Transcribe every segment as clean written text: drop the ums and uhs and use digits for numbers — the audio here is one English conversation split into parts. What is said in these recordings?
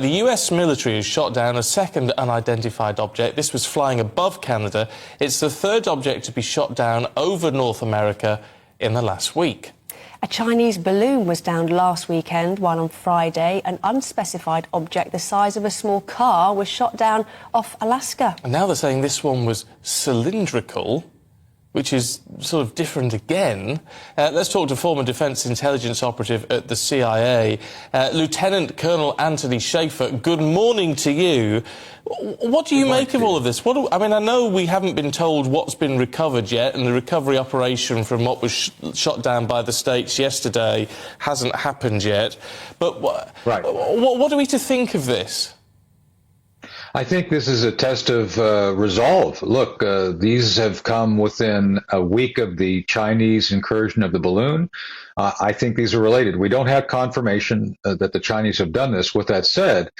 The US military has shot down a second unidentified object. This was flying above Canada. It's the third object to be shot down over North America in the last week. A Chinese balloon was downed last weekend, while on Friday an unspecified object the size of a small car was shot down off Alaska. And now they're saying this one was cylindrical, which is sort of different again. Let's talk to former Defence Intelligence operative at the CIA, Lieutenant Colonel Anthony Shaffer. Good morning to you. What do you make of all of this? I mean, I know we haven't been told what's been recovered yet, and the recovery operation from what was shot down by the States yesterday hasn't happened yet. But what are we to think of this? I think this is a test of resolve. Look, these have come within a week of the Chinese incursion of the balloon. I think these are related. We don't have confirmation that the Chinese have done this. With that said,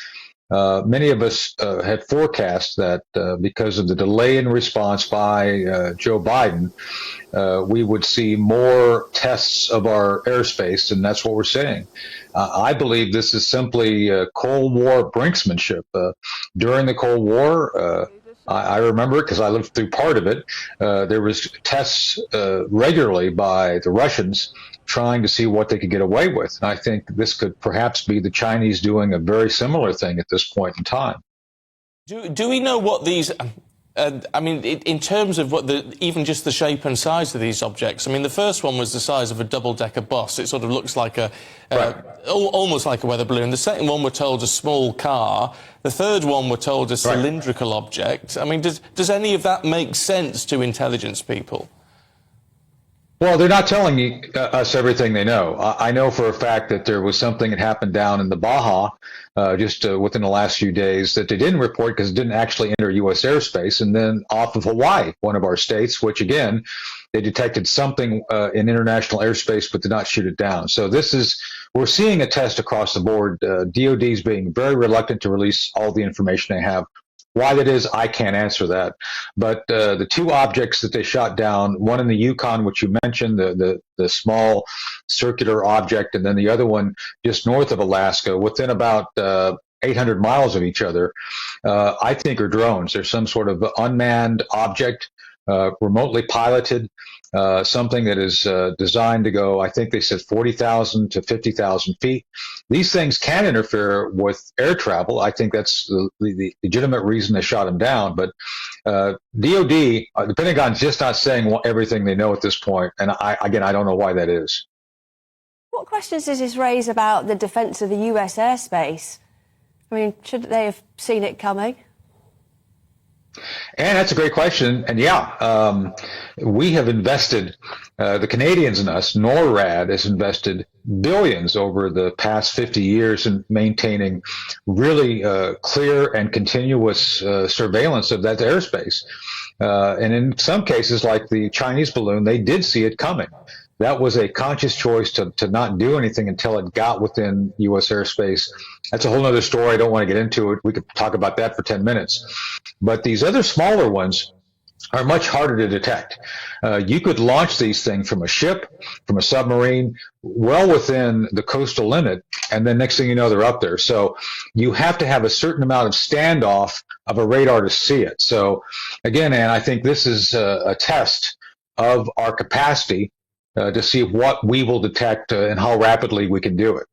many of us had forecast that because of the delay in response by Joe Biden, we would see more tests of our airspace, and that's what we're seeing. I believe this is simply Cold War brinksmanship. During the Cold War, I remember it because I lived through part of it. There was tests regularly by the Russians trying to see what they could get away with. And I think this could perhaps be the Chinese doing a very similar thing at this point in time. Do we know what these... I mean, in terms of what even just the shape and size of these objects, I mean, the first one was the size of a double-decker bus. It sort of looks like almost like a weather balloon. The second one, we're told, a small car. The third one, we're told, a cylindrical object. I mean, does any of that make sense to intelligence people? Well, they're not telling us everything they know. I know for a fact that there was something that happened down in the Baja just within the last few days that they didn't report because it didn't actually enter U.S. airspace. And then off of Hawaii, one of our states, which again, they detected something in international airspace but did not shoot it down. So we're seeing a test across the board. DOD is being very reluctant to release all the information they have. Why that is, I can't answer that. But the two objects that they shot down, one in the Yukon, which you mentioned, the small circular object, and then the other one just north of Alaska, within about 800 miles of each other, I think are drones. They're some sort of unmanned object, remotely piloted, something that is designed to go, I think they said 40,000 to 50,000 feet. These things can interfere with air travel. I think that's the legitimate reason they shot them down. But DOD, the Pentagon's just not saying everything they know at this point. And I don't know why that is. What questions does this raise about the defence of the US airspace? I mean, shouldn't they have seen it coming? And that's a great question. And we have invested, the Canadians and us, NORAD has invested billions over the past 50 years in maintaining really clear and continuous surveillance of that airspace. And in some cases, like the Chinese balloon, they did see it coming. That was a conscious choice to not do anything until it got within U.S. airspace. That's a whole other story. I don't want to get into it. We could talk about that for 10 minutes. But these other smaller ones are much harder to detect. You could launch these things from a ship, from a submarine, well within the coastal limit, and then next thing you know, they're up there. So you have to have a certain amount of standoff of a radar to see it. So again, Ann, I think this is a test of our capacity to see what we will detect and how rapidly we can do it.